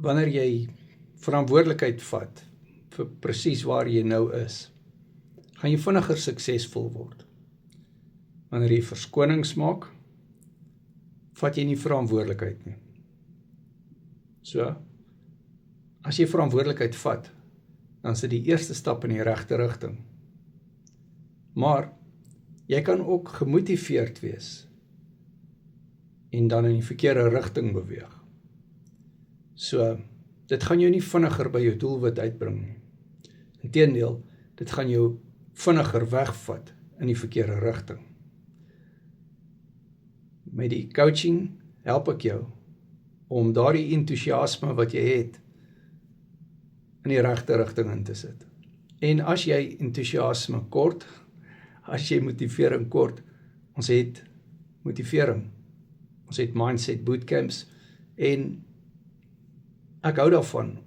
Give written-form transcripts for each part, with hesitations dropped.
wanneer jy verantwoordelikheid vat vir presies waar jy nou is, gaan jy vinniger suksesvol word. Wanneer jy verskonings maak, vat jy nie verantwoordelikheid nie. So, as jy verantwoordelikheid vat, dan is dit die eerste stap in die regte rigting. Maar, jy kan ook gemotiveerd wees en dan in die verkeerde rigting beweeg. So, dit gaan jou nie vinniger by jou doelwit uitbring nie. Inteendeel, dit gaan jou vinniger wegvat in die verkeerde rigting. Met die coaching help ek jou om daardie entoesiasme wat jy het in die regte rigting in te sit. En as jy entoesiasme kort, as jy motivering kort, ons het motivering, ons het mindset bootcamps en ek hou daarvan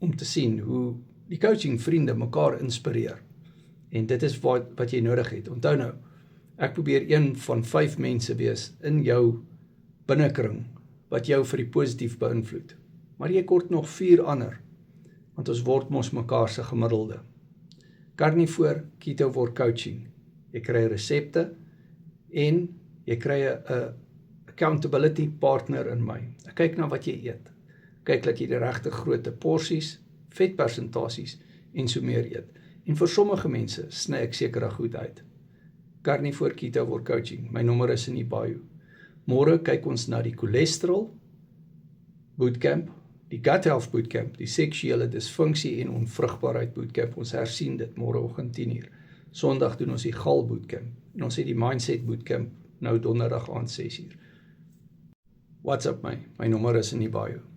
om te sien hoe die coaching vriende mekaar inspireer. En dit is wat jy nodig het. Onthou nou, ek probeer een van 5 mense wees in jou binnekring wat jou vir die positief beïnvloed. Maar jy kort nog 4 ander, want ons word mos mekaar se gemiddelde. Carnivore Keto word coaching. Jy kry resepte en jy kry 'n accountability partner in my. Ek kyk na wat jy eet. Kyk dat jy die regte grootte porsies, vetpersentasies en so meer eet. En vir sommige mense sny ek sekere goed uit. Carnivore Keto word coaching. My nommer is in die bio. Môre kyk ons na die cholesterol bootcamp, die gut health bootcamp, die seksuele disfunksie en onvrugbaarheid bootcamp. Ons hersien dit môreoggend 10:00. Sondag doen ons die gal bootcamp. En ons het die mindset bootcamp nou donderdag aand 6:00. WhatsApp my nommer is in die bio.